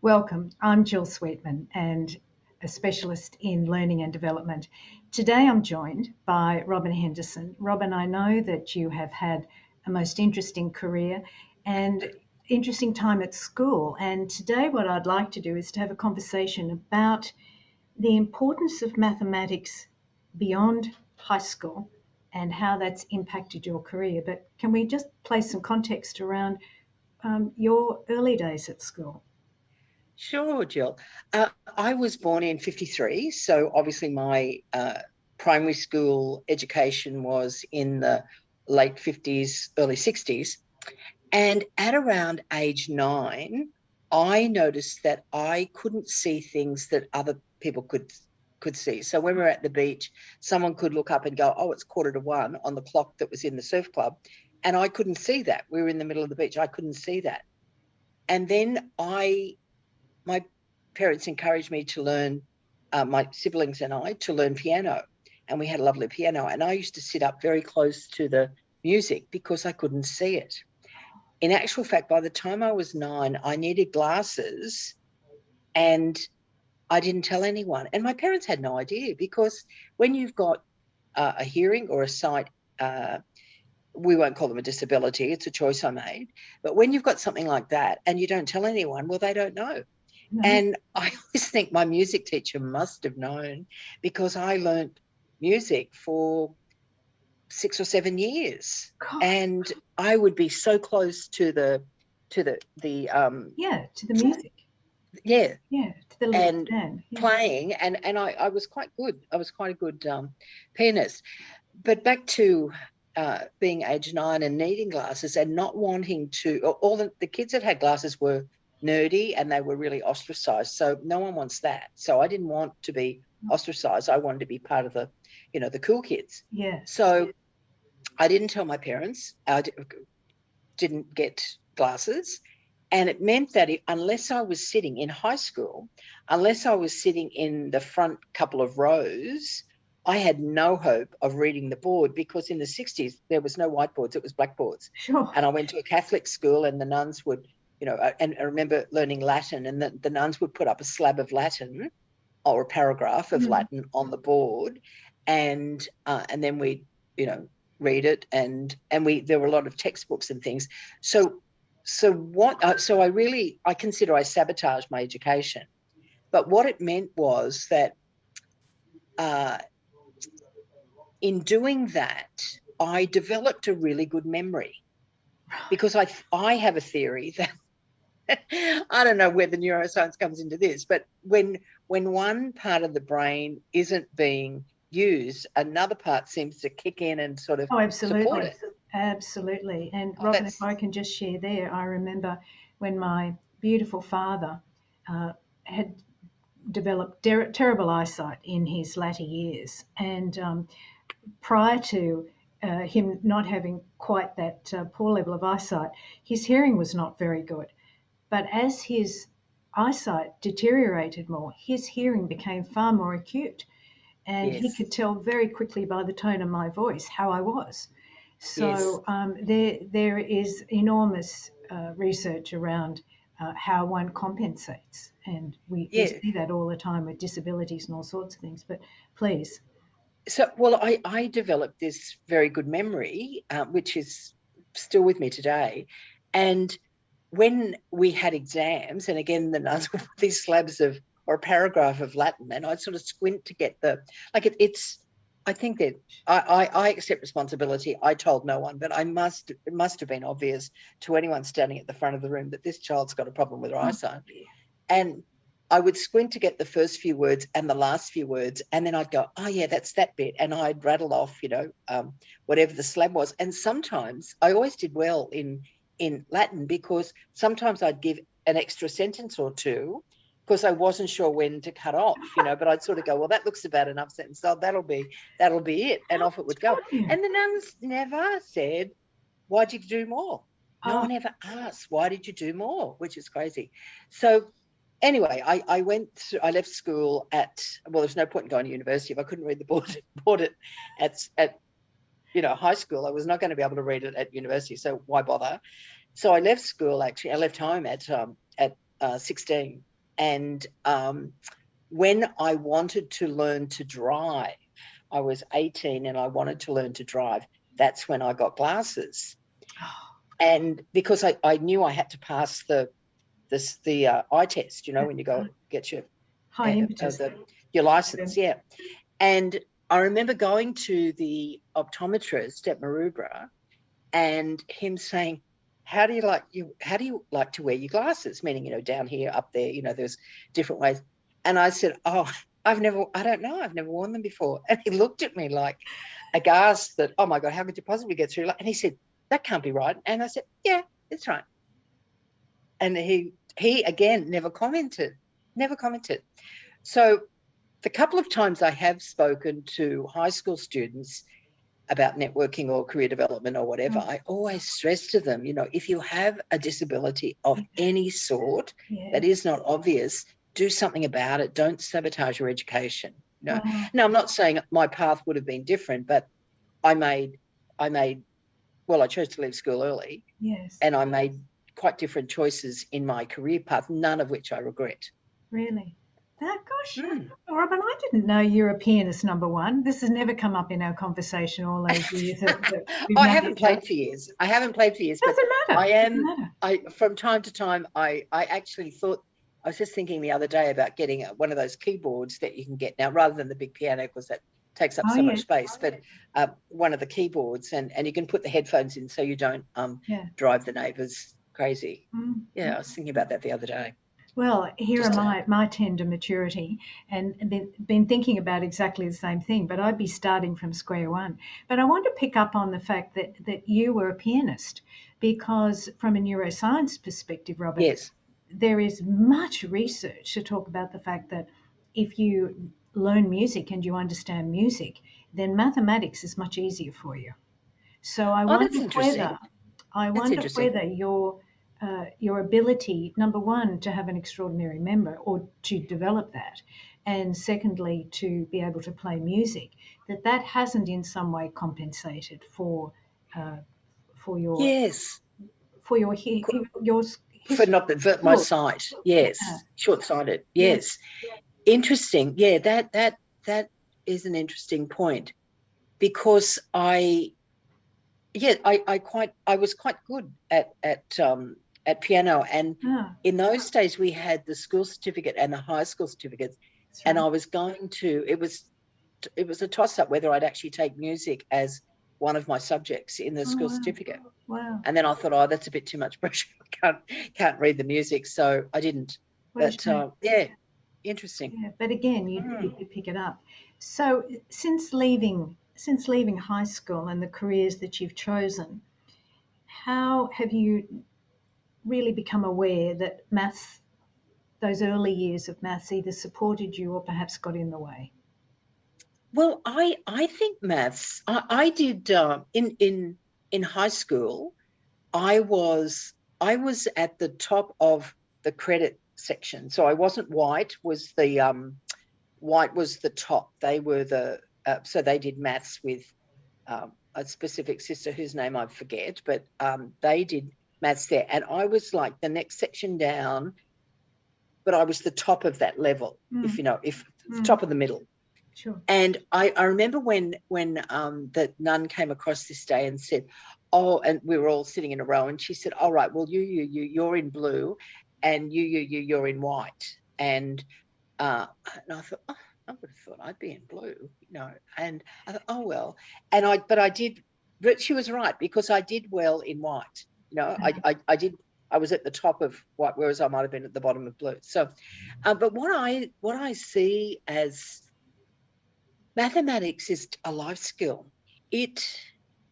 Welcome. I'm Jill Sweatman and a specialist in learning and development. Today I'm joined by Robyn Henderson. Robyn, I know that you have had a most interesting career and interesting time at school. And today what I'd like to do is to have a conversation about the importance of mathematics beyond high school and how that's impacted your career. But can we just place some context around your early days at school? Sure, Jill. I was born in 53, so obviously my primary school education was in the late 50s, early 60s. And at around age 9, I noticed that I couldn't see things that other people could see. So when we were at the beach, someone could look up and go, "Oh, it's 1:45" on the clock that was in the surf club. And I couldn't see that. We were in the middle of the beach. I couldn't see that. And then my parents encouraged me to learn, my siblings and I, to learn piano. And we had a lovely piano. And I used to sit up very close to the music because I couldn't see it. In actual fact, by the time I was 9, I needed glasses and I didn't tell anyone. And my parents had no idea, because when you've got a hearing or a sight, we won't call them a disability, it's a choice I made. But when you've got something like that and you don't tell anyone, well, they don't know. No. And I always think my music teacher must have known, because I learned music for 6 or 7 years. God. And I would be so close to the to the music. Yeah. Yeah, to the and stand. Yeah. playing, and I was quite good. I was quite a good pianist. But back to being age 9 and needing glasses and not wanting to, all the kids that had glasses were nerdy and they were really ostracized. So no one wants that. So I didn't want to be ostracized. I wanted to be part of the cool kids. Yeah. So I didn't tell my parents. I didn't get glasses. And it meant that unless I was sitting in high school, unless I was sitting in the front couple of rows, I had no hope of reading the board, because in the 60s, there was no whiteboards, it was blackboards. Sure. And I went to a Catholic school and the nuns would, and I remember learning Latin, and the nuns would put up a slab of Latin or a paragraph of Latin on the board. And then we'd, read it. And there were a lot of textbooks and things. So I consider I sabotaged my education. But what it meant was that in doing that, I developed a really good memory, because I have a theory that I don't know where the neuroscience comes into this, but when one part of the brain isn't being used, another part seems to kick in and sort of support it. Absolutely. And Robyn, if I can just share there, I remember when my beautiful father had developed terrible eyesight in his latter years. And prior to him not having quite that poor level of eyesight, his hearing was not very good. But as his eyesight deteriorated more, his hearing became far more acute. And Yes. he could tell very quickly by the tone of my voice how I was. So there is enormous research around how one compensates. And we see that all the time with disabilities and all sorts of things. But please. So, well, I developed this very good memory, which is still with me today. And when we had exams, and again, the nuns would put these slabs of, or a paragraph of Latin, and I'd sort of squint to get I think that I accept responsibility. I told no one, but it must have been obvious to anyone standing at the front of the room that this child's got a problem with her eyesight. And I would squint to get the first few words and the last few words, and then I'd go, "Oh yeah, that's that bit," and I'd rattle off, whatever the slab was. And sometimes I always did well in Latin, because sometimes I'd give an extra sentence or two, because I wasn't sure when to cut off, but I'd sort of go, "Well, that looks about enough sentence, so that'll be it," and off it would go. And the nuns never said, "Why did you do more?" No one ever asked, "Why did you do more?" Which is crazy. So anyway, I left school there's no point in going to university if I couldn't read the board at high school. I was not going to be able to read it at university, so why bother? So I left school, actually. I left home at 16. And when I wanted to learn to drive, I was 18 and I wanted to learn to drive. That's when I got glasses. And because I knew I had to pass the eye test, when you go get High impetus. your license, yeah. And I remember going to the optometrist at Maroubra and him saying, how do you like to wear your glasses? Meaning, down here, up there, there's different ways. And I said, oh, I don't know. I've never worn them before. And he looked at me like aghast that, oh my God, how could you possibly get through? And he said, that can't be right. And I said, yeah, it's right. And he again, never commented. So the couple of times I have spoken to high school students about networking or career development or whatever, I always stress to them, if you have a disability of any sort that is not obvious, do something about it. Don't sabotage your education. Now, I'm not saying my path would have been different, but I chose to leave school early. Yes. And I made quite different choices in my career path, none of which I regret. Really? Gosh, Robyn, I didn't know you're a pianist, number one. This has never come up in our conversation all those years. I haven't played for years. Doesn't but matter. I am. From time to time, I actually thought, I was just thinking the other day about getting one of those keyboards that you can get now, rather than the big piano, because that takes up so much space. But one of the keyboards, and you can put the headphones in so you don't drive the neighbours crazy. I was thinking about that the other day. Well, here are my tender maturity, and been thinking about exactly the same thing, but I'd be starting from square one. But I want to pick up on the fact that you were a pianist, because from a neuroscience perspective, Robyn, yes, there is much research to talk about the fact that if you learn music and you understand music, then mathematics is much easier for you. So I wonder whether your ability, number one, to have an extraordinary memory or to develop that, and secondly, to be able to play music, that hasn't in some way compensated for your for your for not my sight. Yes, short-sighted. Yes, interesting. Yeah, that is an interesting point, because I was quite good at piano, and in those days we had the school certificate and the high school certificates, and I was going to. It was a toss-up whether I'd actually take music as one of my subjects in the school certificate. Wow! And then I thought, oh, that's a bit too much pressure. I can't read the music, so I didn't. But interesting. Yeah, but again, you pick it up. So since leaving high school and the careers that you've chosen, how have you really become aware that maths, those early years of maths, either supported you or perhaps got in the way? Well, I think maths. I did in high school. I was at the top of the credit section, so I wasn't white. White was the top. They were so they did maths with a specific sister whose name I forget, but they did maths there, and I was like the next section down, but I was the top of that level, if top of the middle. Sure. And I remember when the nun came across this day and said, oh, and we were all sitting in a row, and she said, all right, well, you're in blue, and you're in white. And I thought, oh, I would have thought I'd be in blue, and I thought, oh, well. But she was right, because I did well in white. I was at the top of white, whereas I might have been at the bottom of blue. So, but what I see as mathematics is a life skill.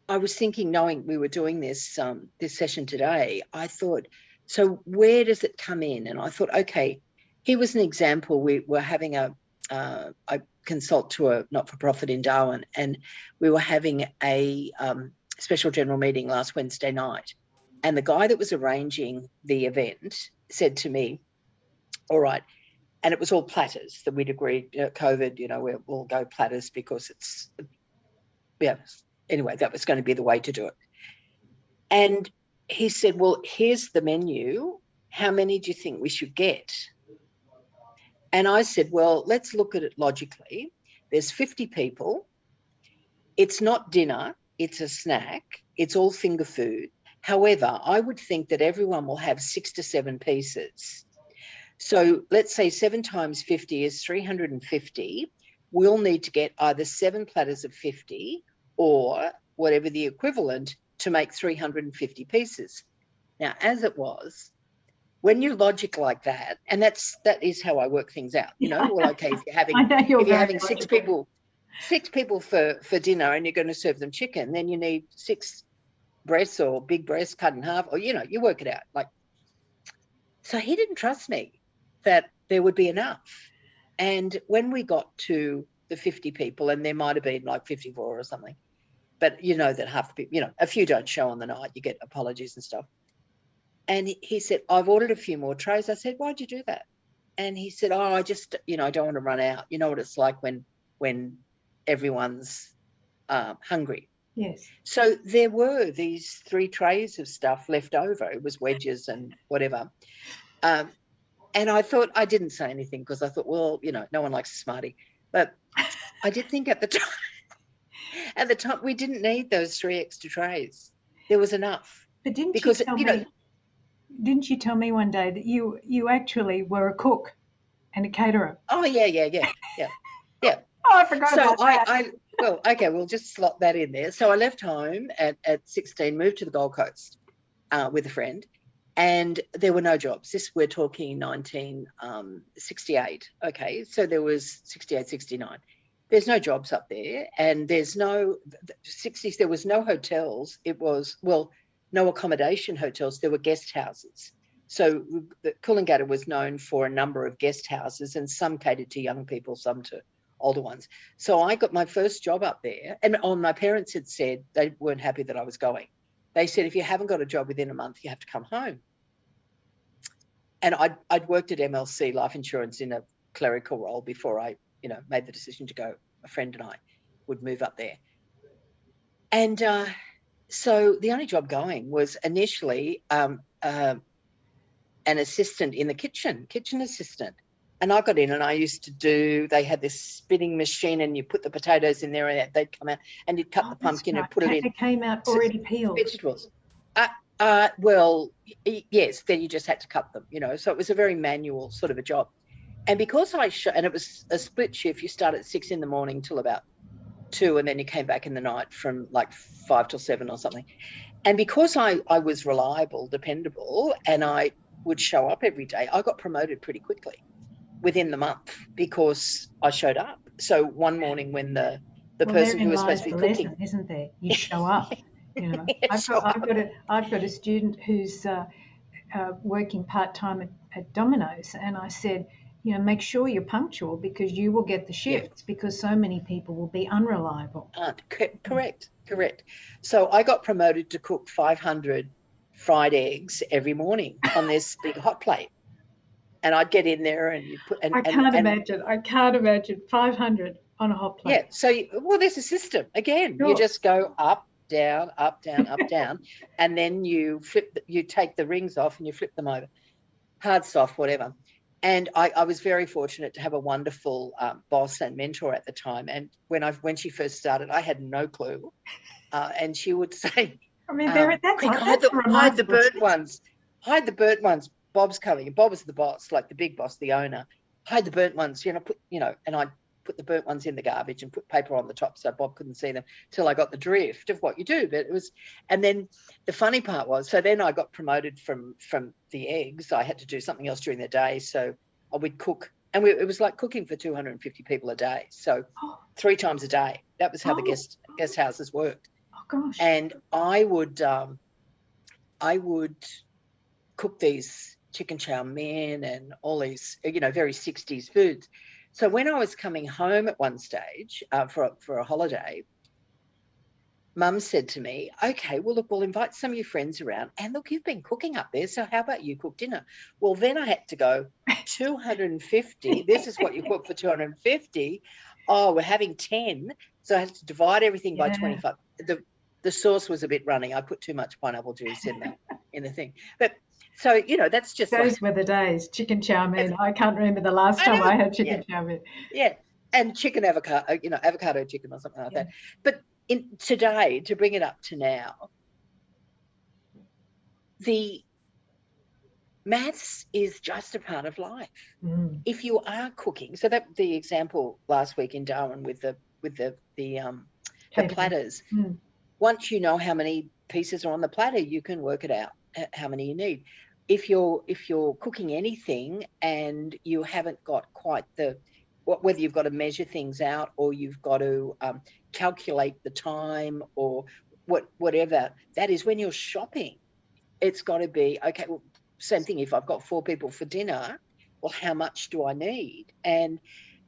I was thinking, knowing we were doing this session today, I thought, so where does it come in? And I thought, okay, here was an example. We were having I consult to a not-for-profit in Darwin, and we were having a special general meeting last Wednesday night. And the guy that was arranging the event said to me, all right, and it was all platters that we'd agreed, COVID, we'll go platters because it's, anyway, that was going to be the way to do it. And he said, well, here's the menu. How many do you think we should get? And I said, well, let's look at it logically. There's 50 people. It's not dinner. It's a snack. It's all finger food. However, I would think that everyone will have 6 to 7 pieces. So let's say 7 times 50 is 350. We'll need to get either 7 platters of 50 or whatever the equivalent to make 350 pieces. Now, as it was, when you logic like that, and that is how I work things out, you know, well, okay, if you're having 6 people for dinner and you're going to serve them chicken, then you need 6 breasts or big breasts cut in half, or, you know, you work it out. Like, so he didn't trust me that there would be enough. And when we got to the 50 people, and there might have been like 54 or something, but you know that half the people, you know, a few don't show on the night, you get apologies and stuff. And he said, I've ordered a few more trays. I said, why'd you do that? And he said, oh, I just, you know, I don't want to run out. You know what it's like when everyone's hungry. Yes. So there were these 3 trays of stuff left over. It was wedges and whatever. And I thought, I didn't say anything because I thought, well, you know, no one likes a smarty. But I did think at the time, we didn't need those 3 extra trays. There was enough. But didn't because, you tell me? Didn't you tell me one day that you actually were a cook and a caterer? Oh, yeah. Oh, I forgot about that. Well, okay, we'll just slot that in there. So I left home at 16, moved to the Gold Coast with a friend, and there were no jobs. We're talking 1968. Okay, so there was 68, 69. There's no jobs up there, and there's no 60s. There was no hotels. It was, well, no accommodation hotels. There were guest houses. So the Coolangatta was known for a number of guest houses, and some catered to young people, some to older ones. So I got my first job up there, and my parents had said they weren't happy that I was going. They said, if you haven't got a job within a month, you have to come home. And I'd worked at MLC Life Insurance in a clerical role before I, you know, made the decision to go. A friend and I would move up there. And so the only job going was initially an assistant in the kitchen assistant. And I got in and I used to they had this spinning machine, and you put the potatoes in there and they'd come out, and you'd cut the pumpkin and put it in. It came out already peeled. Vegetables. Well, yes, then you just had to cut them, you know. So it was a very manual sort of a job. And because and it was a split shift, you start at 6 in the morning till about 2, and then you came back in the night from like 5 till 7 or something. And because I was reliable, dependable, and I would show up every day, I got promoted pretty quickly within the month because I showed up. So one morning when the person who was supposed to be cooking, lesson, isn't there? You show up. You know, I've got a student who's working part-time at Domino's, and I said, you know, make sure you're punctual because you will get the shifts because so many people will be unreliable. Correct. So I got promoted to cook 500 fried eggs every morning on this big hot plate. And I'd get in there and you put... I can't imagine 500 on a hot plate. Yeah, so, there's a system. Again, sure. You just go up, down, up, down, up, down, and then you take the rings off and you flip them over. Hard, soft, whatever. And I was very fortunate to have a wonderful boss and mentor at the time. And when she first started, I had no clue. And she would say, I mean, hide the burnt ones. Hide the burnt ones. Bob's coming. Bob was the boss, like the big boss, the owner. Hide the burnt ones, and I'd put the burnt ones in the garbage and put paper on the top so Bob couldn't see them till I got the drift of what you do. But it was, and then the funny part was, so then I got promoted from the eggs. I had to do something else during the day. So I would cook, and it was like cooking for 250 people a day. So 3 times a day. That was how the guest houses worked. Oh gosh. And I would cook these chicken chow mein and all these, very 60s foods. So when I was coming home at one stage for a holiday, Mum said to me, okay, well, look, we'll invite some of your friends around. And look, you've been cooking up there, so how about you cook dinner? Well, then I had to go 250. This is what you cook for 250. Oh, we're having 10. So I had to divide everything by 25. The sauce was a bit running. I put too much pineapple juice in the thing. But So, you know, that's just Those like, were the days. Chicken chow mein. I can't remember the last I time know, I had yeah, chicken chow mein. yeah. And chicken avocado, you know, avocado chicken or something like Yeah. that. But in today, to bring it up to now, the maths is just a part of life. Mm. If you are cooking, so that the example last week in Darwin with the Catering. platters, Mm. once you know how many pieces are on the platter, you can work it out how many you need. If you're cooking anything and you haven't got quite the whether you've got to measure things out or you've got to calculate the time or whatever, that is when you're shopping. It's got to be okay. Well, same thing. If I've got 4 people for dinner, well, how much do I need? And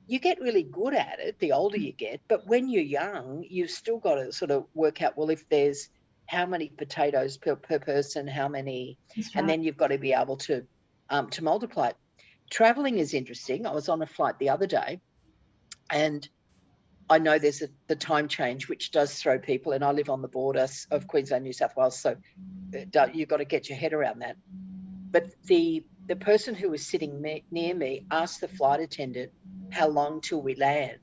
you get really good at it the older you get, but when you're young, you've still got to sort of work out, well, if there's how many potatoes per person, how many, That's and right. then you've got to be able to multiply it. Traveling is interesting. I was on a flight the other day, and I know there's the time change, which does throw people, and I live on the border of Queensland, New South Wales, so you've got to get your head around that. But the person who was sitting near me asked the flight attendant, how long till we land?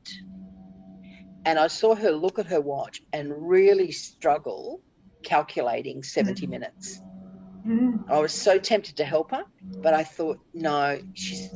And I saw her look at her watch and really struggle calculating 70 Mm. minutes. Mm. I was so tempted to help her, but I thought, no,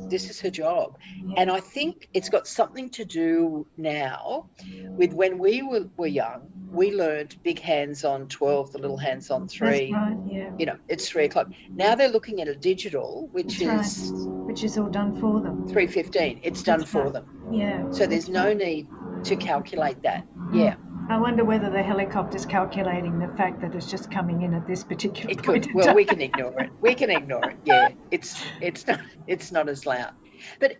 this is her job. And Yeah. I think it's got something to do now with when we were young, we learned big hands on 12, the little hands on That's 3. right. Yeah. You know, it's 3 o'clock. Now they're looking at a digital, which That's right. is Which is all done for them. 3:15. It's done That's for right. them. Yeah. So there's That's no right. need to calculate that. Mm. Yeah. I wonder whether the helicopter's calculating the fact that it's just coming in at this particular It could. point in Well, we time. can ignore it. We can ignore it. Yeah, it's not as loud. But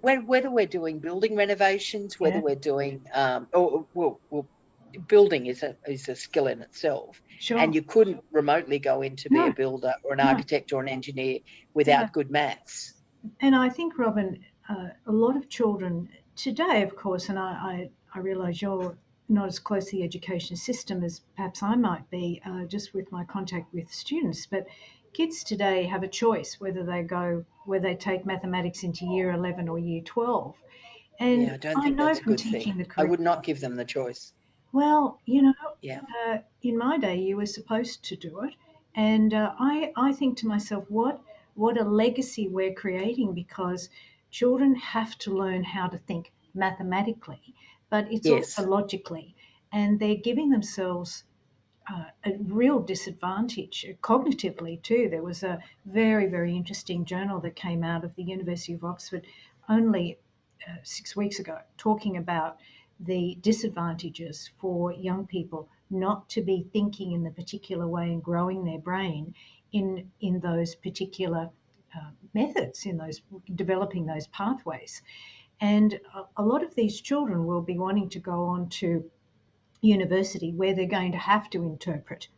whether we're doing building renovations, whether Yeah. we're doing well, building is a skill in itself, Sure. and you couldn't remotely go in to be a No. builder or an No. architect or an engineer No. without good maths. And I think, Robyn, a lot of children today, of course, and I realise you're not as close to the education system as perhaps I might be, just with my contact with students, but kids today have a choice whether they take mathematics into year 11 or year 12. Yeah, And I don't I think know that's a from good thing. teaching the I would curriculum, not give them the choice. well, Yeah. in my day, you were supposed to do it, and I think to myself, what a legacy we're creating because children have to learn how to think mathematically, but it's also Yes. logically, and they're giving themselves a real disadvantage cognitively too. There was a very interesting journal that came out of the University of Oxford only 6 weeks ago, talking about the disadvantages for young people not to be thinking in the particular way and growing their brain in those particular methods, in those developing those pathways. And a lot of these children will be wanting to go on to university where they're going to have to interpret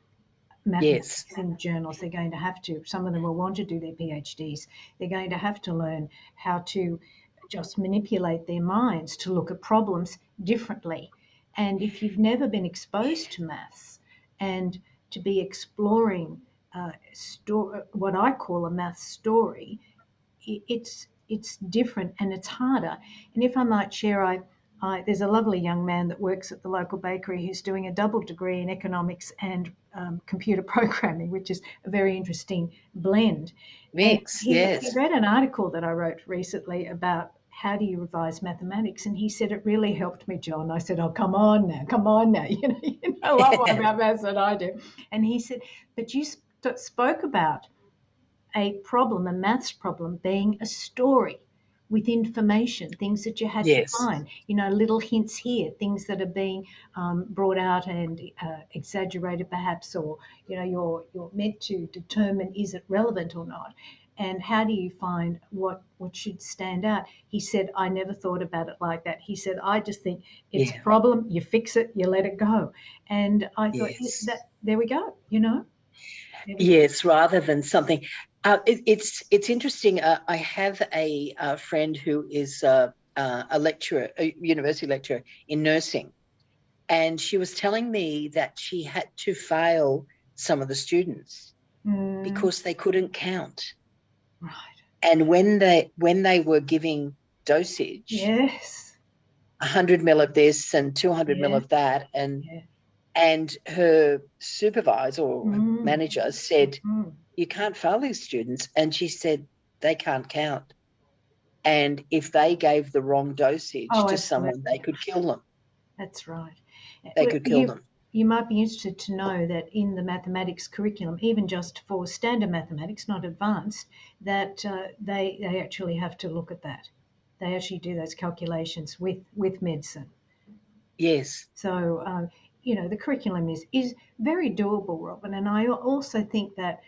Yes. mathematics in journals. They're going to have to, some of them will want to do their PhDs. They're going to have to learn how to just manipulate their minds to look at problems differently. And if you've never been exposed to maths and to be exploring what I call a math story, it's different and it's harder. And if I might share, there's a lovely young man that works at the local bakery who's doing a double degree in economics and computer programming, which is a very interesting blend. And Mix. he Yes. read an article that I wrote recently about how do you revise mathematics, and he said it really helped me, John. I said, "Oh, come on now, come on now, you know a lot more about maths than I do." And he said, "But you spoke about a problem, a maths problem, being a story with information, things that you had to Yes. find, little hints here, things that are being brought out and exaggerated perhaps, or, you're meant to determine is it relevant or not. And how do you find what should stand out?" He said, "I never thought about it like that." He said, "I just think it's a Yeah. problem, you fix it, you let it go." And I thought, Yes. that there we go, There we go. Yes, rather than something. It's interesting. I have a friend who is a lecturer, a university lecturer in nursing, and she was telling me that she had to fail some of the students because they couldn't count. Right. And when they were giving dosage, Yes. 100 ml of this and 200 ml Yeah. of that, and her supervisor or manager said, you can't fail these students. And she said, they can't count. And if they gave the wrong dosage to someone, they could kill them. That's right. They could kill them. You might be interested to know that in the mathematics curriculum, even just for standard mathematics, not advanced, that they actually have to look at that. They actually do those calculations with medicine. Yes. So, the curriculum is very doable, Robyn. And I also think that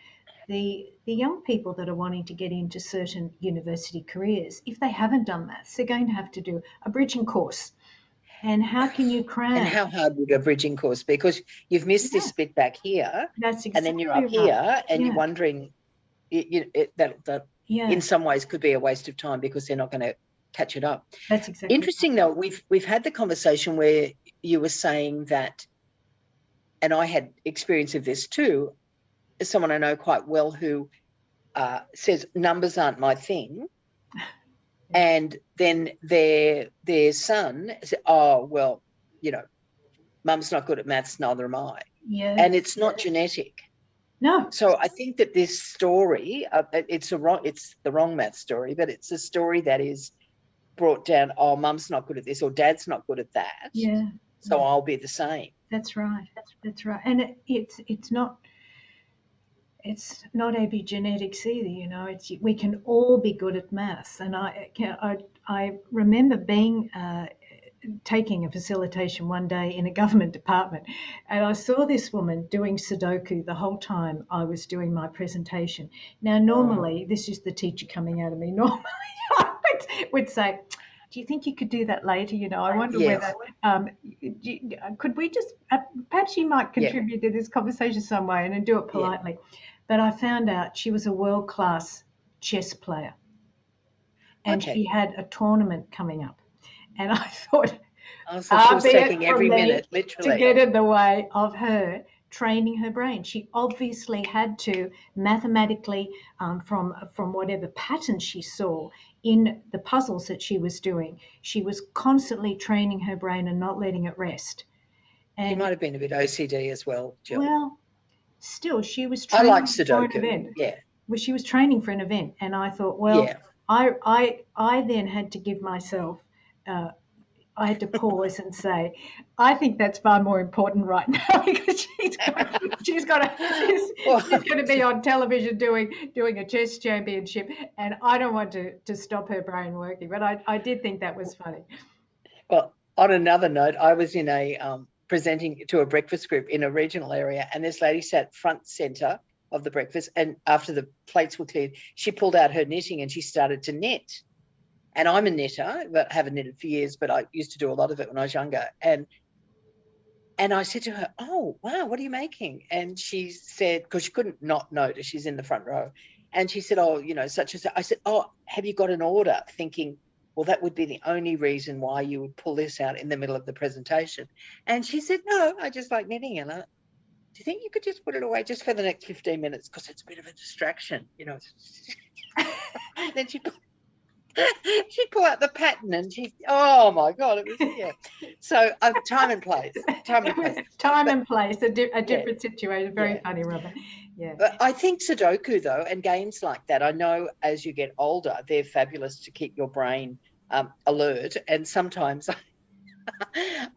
the young people that are wanting to get into certain university careers, if they haven't done maths, they're going to have to do a bridging course. And how can you cram? And how hard would a bridging course be? Because you've missed this bit back here, That's exactly and then you're up here, and you're wondering that in some ways could be a waste of time because they're not going to catch it up. That's exactly interesting, though. We've had the conversation where you were saying that, and I had experience of this too, as someone I know quite well who says numbers aren't my thing. And then their son said, oh, well, mum's not good at maths, neither am I. Yeah. And it's not genetic. No. So I think that this story, it's the wrong math story, but it's a story that is brought down, oh, mum's not good at this or dad's not good at that. Yeah. So I'll be the same. That's right. That's right. And it's not epigenetics either, we can all be good at maths. And I remember being taking a facilitation one day in a government department, and I saw this woman doing Sudoku the whole time I was doing my presentation. Now, normally, this is the teacher coming out of me, normally I would say, do you think you could do that later? I wonder whether, could we just, perhaps you might contribute to this conversation some way and do it politely. Yeah. But I found out she was a world-class chess player, and she had a tournament coming up. And I thought, so she was taking every minute, literally, to get in the way of her training her brain. She obviously had to mathematically, from whatever pattern she saw in the puzzles that she was doing, she was constantly training her brain and not letting it rest. And she might have been a bit OCD as well, Jill. Well, still, she was training for an event. Yeah. Well, she was training for an event, and I thought, well, I then had to give myself. I had to pause and say, I think that's far more important right now because she's going to be on television doing a chess championship, and I don't want to stop her brain working. But I did think that was funny. Well, on another note, I was in presenting to a breakfast group in a regional area, and this lady sat front centre of the breakfast, and after the plates were cleared, she pulled out her knitting and she started to knit. And I'm a knitter, but haven't knitted for years, but I used to do a lot of it when I was younger. And I said to her, oh, wow, what are you making? And she said, because she couldn't not notice, she's in the front row. And she said, oh, such as, I said, oh, have you got an order? Thinking, well, that would be the only reason why you would pull this out in the middle of the presentation. And she said, no, I just like knitting. And do you think you could just put it away just for the next 15 minutes? Because it's a bit of a distraction, Then she'd pull out the pattern and oh my God, it was, So time and place. Time and place, a different situation. Very funny, Robyn. Yeah. But I think Sudoku, though, and games like that, I know as you get older, they're fabulous to keep your brain alert. And sometimes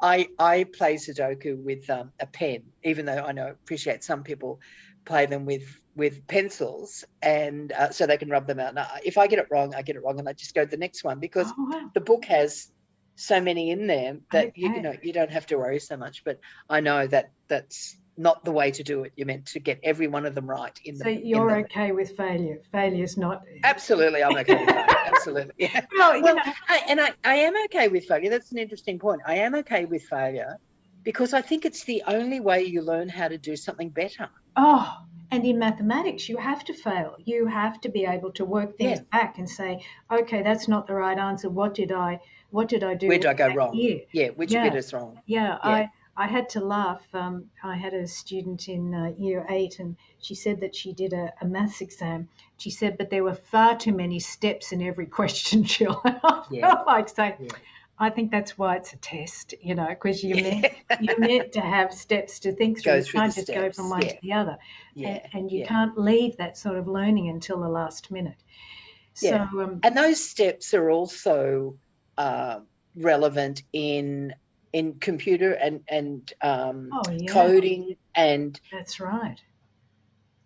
I play Sudoku with a pen, even though I appreciate some people play them with pencils, and so they can rub them out. Now, if I get it wrong, and I just go to the next one because the book has so many in there that you don't have to worry so much. But I know that that's not the way to do it. You're meant to get every one of them right. So you're okay with failure? Failure's not. Absolutely, I'm okay with failure. Absolutely. Yeah. Well, I am okay with failure. That's an interesting point. I am okay with failure because I think it's the only way you learn how to do something better. Oh, and in mathematics, you have to fail. You have to be able to work things back and say, okay, that's not the right answer. What did I do? Where did I go wrong? Here? Yeah, which bit is wrong? Yeah. I had to laugh. I had a student in year 8, and she said that she did a maths exam. She said, but there were far too many steps in every question, Jill. And I Yeah. felt like saying, Yeah. I think that's why it's a test, because Yeah. you're meant to have steps to think through. Go You through the can't just go from steps. one to Yeah. the other, Yeah. and you Yeah. can't leave that sort of learning until the last minute. So, Yeah. And those steps are also relevant in computer and oh yeah, coding. And that's right.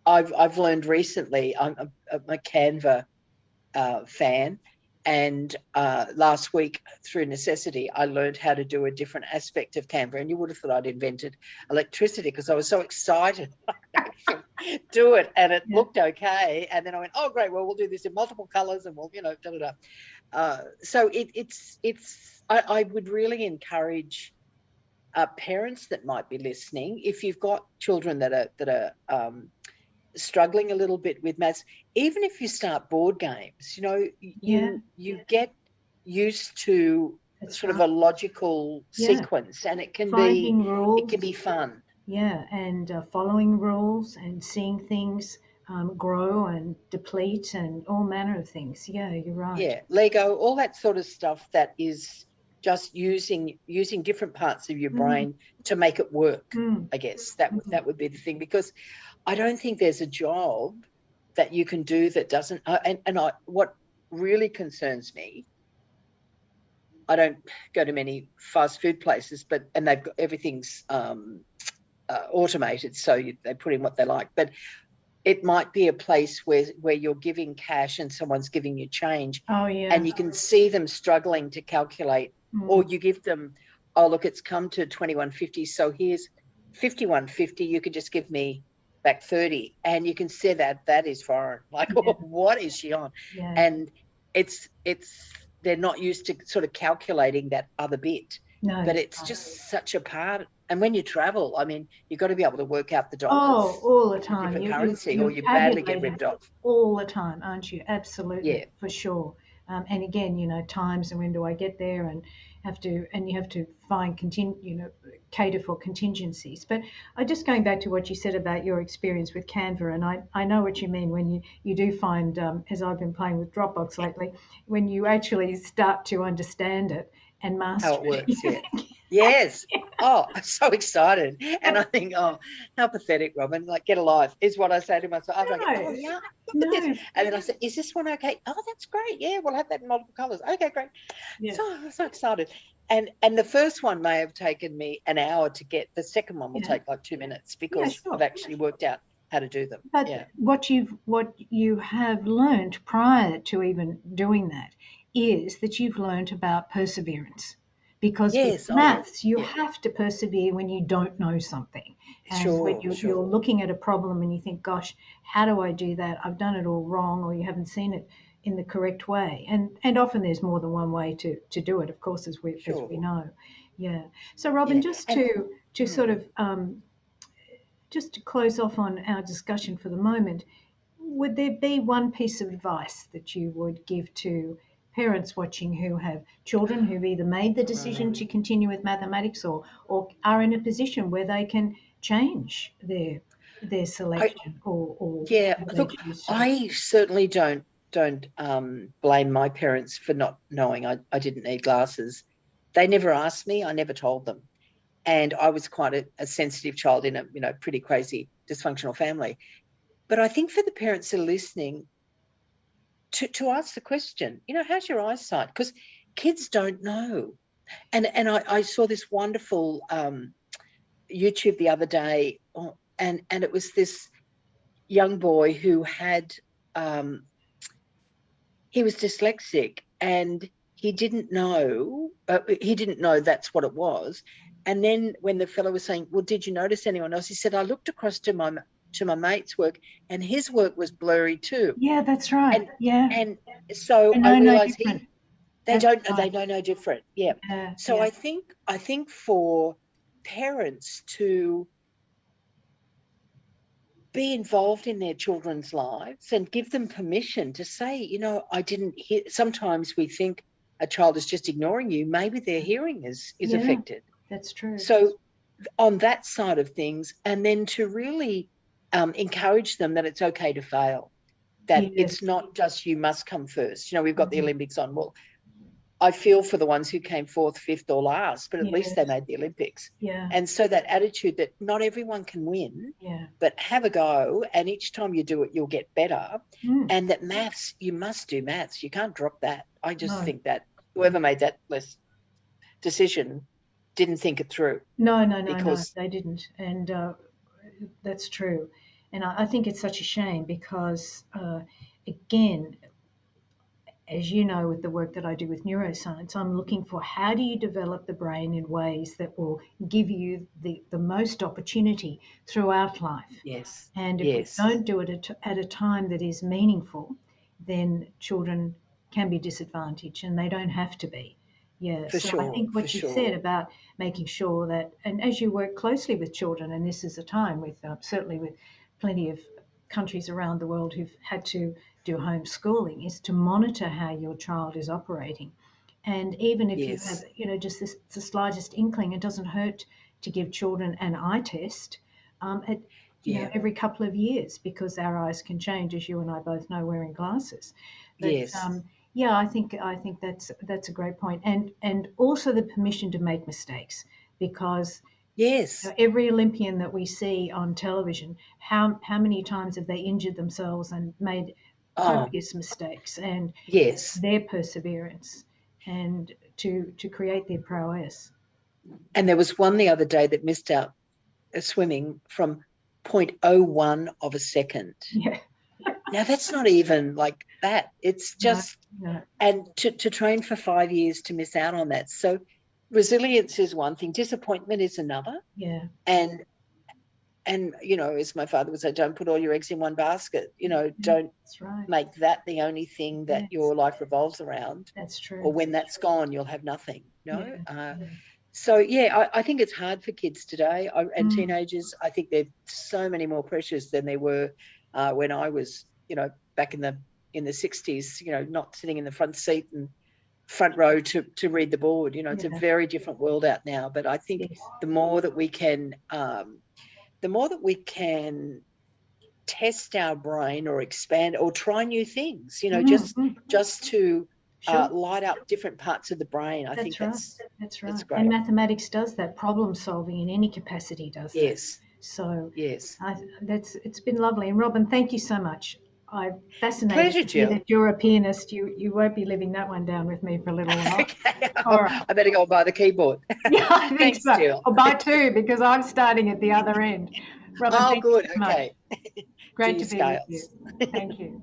I've learned recently. I'm a Canva fan, and last week, through necessity, I learned how to do a different aspect of Canva. And you would have thought I'd invented electricity, because I was so excited I could actually do it, and it Yeah. looked okay. And then I went, oh great, well we'll do this in multiple colors, and we'll da da da. So it's I would really encourage parents that might be listening, if you've got children that are struggling a little bit with maths, even if you start board games, Yeah, you get used to that's sort of right. a logical Yeah, sequence, and it can finding be rules. fun. Yeah, and following rules and seeing things grow and deplete and all manner of things. Yeah, you're right. Yeah, Lego, all that sort of stuff, that is just using different parts of your Mm, brain to make it work. mm, I guess that mm. that would be the thing, because I don't think there's a job that you can do that doesn't. What really concerns me, I don't go to many fast food places, and they've got everything's automated, so they put in what they like. But it might be a place where you're giving cash and someone's giving you change, Oh, yeah. and you can see them struggling to calculate, or Mm, you give them, oh look, it's come to 21.50, so here's 51.50. You could just give me back 30, and you can see that is foreign. Like, yeah, what is she on? yeah. And it's they're not used to sort of calculating that other bit, No, but that's it's right. just such a part. And when you travel, I mean, you've got to be able to work out the Oh, dollars all the in time. different currency, or You're you badly get tabulating ripped off. all the time, aren't you? Absolutely, Yeah, for sure. And again, times and when do I get there, and you have to find cater for contingencies. But just going back to what you said about your experience with Canva, and I know what you mean when you do find, as I've been playing with Dropbox lately, when you actually start to understand it and how master it it. works. Yeah. Yes. Oh, I'm so excited. And I think, oh, how pathetic, Robyn. Like, get a life is what I say to myself. After I go, oh, No, yeah, look at this. no, And then I say, is this one okay? Oh, that's great. Yeah, we'll have that in multiple colors. Okay, great. yeah, So excited. And the first one may have taken me an hour to get. The second one will yeah, take like 2 minutes, yeah, because I've sure. actually worked out how to do them. But Yeah. what you have learned prior to even doing that is that you've learned about perseverance. Because with Yes. Oh, yeah. maths, you Yeah. have to persevere when you don't know something. And when Sure. you're Sure. looking at a problem and you think, gosh, how do I do that? I've done it all wrong, or you haven't seen it in the correct way. And often there's more than one way to do it, of course, as we Sure. know. Yeah. So Robyn, Yeah. just And to sort of just to close off on our discussion for the moment, would there be one piece of advice that you would give to parents watching who have children who've either made the decision to continue with mathematics, or are in a position where they can change their I, selection, or yeah, what they look, choose to do? I certainly don't blame my parents for not knowing I didn't need glasses. They never asked me. I never told them, and I was quite a sensitive child in a pretty crazy dysfunctional family. But I think for the parents that are listening, to ask the question, how's your eyesight? Because kids don't know. And I saw this wonderful YouTube the other day, and it was this young boy who had he was dyslexic, and he didn't know that's what it was. And then when the fellow was saying, well, did you notice anyone else, he said, I looked across to my mate's work, and his work was blurry too. Yeah, that's right. and Yeah, and so I I know no realized different. they That's don't right. they know no different. Yeah. Yeah, So yeah, I think for parents to be involved in their children's lives and give them permission to say, I didn't hear. Sometimes we think a child is just ignoring you. Maybe their hearing is yeah. affected. That's true. So on that side of things, and then to really encourage them that it's okay to fail, that Yes. it's not just you must come first. You know, we've got the Olympics on. Well, I feel for the ones who came fourth, fifth, or last, but at least they made the Olympics. Yeah. And so that attitude that not everyone can win, Yeah. but have a go, and each time you do it, you'll get better. And that maths, you must do maths. You can't drop that. I just think that whoever made that decision didn't think it through. No, because they didn't. And that's true. And I think it's such a shame because, again, as you know, with the work that I do with neuroscience, I'm looking for how do you develop the brain in ways that will give you the most opportunity throughout life. Yes. And if we don't do it at a time that is meaningful, then children can be disadvantaged, and they don't have to be. Yeah. For So sure, I think what you said about making sure that, and as you work closely with children, and this is a time with certainly with plenty of countries around the world who've had to do homeschooling, is to monitor how your child is operating. And even if you have, you know, just the slightest inkling, it doesn't hurt to give children an eye test you know, every couple of years, because our eyes can change, as you and I both know, wearing glasses. But, yeah, I think that's a great point, and also the permission to make mistakes, because you know, every Olympian that we see on television, how many times have they injured themselves and made copious mistakes, and their perseverance and to create their prowess. And there was one the other day that missed out swimming from 0.01 of a second. Yeah. Now that's not even like that. It's just, and to train for 5 years to miss out on that. So resilience is one thing, disappointment is another. Yeah. And you know, as my father would say, don't put all your eggs in one basket. You know, don't make that the only thing that your life revolves around. That's true. Or when that's gone, you'll have nothing. You know? So, yeah, I think it's hard for kids today and teenagers. I think they're so many more pressures than they were when I was, you know, back in the 60s, you know, not sitting in the front seat and front row to read the board. You know, it's a very different world out now. But I think the more that we can test our brain or expand or try new things, you know, just to light up different parts of the brain. I think that's right. That's great. And mathematics does that. Problem solving in any capacity does that. So it's been lovely. And Robyn, thank you so much. I'm fascinated to hear that you're a pianist. You won't be living that one down with me for a little while. All right. I better go and buy the keyboard. Yeah, I think Thanks, so. Jill. I'll buy two, because I'm starting at the other end. Robyn, good. Okay. Great to be with you. Thank you.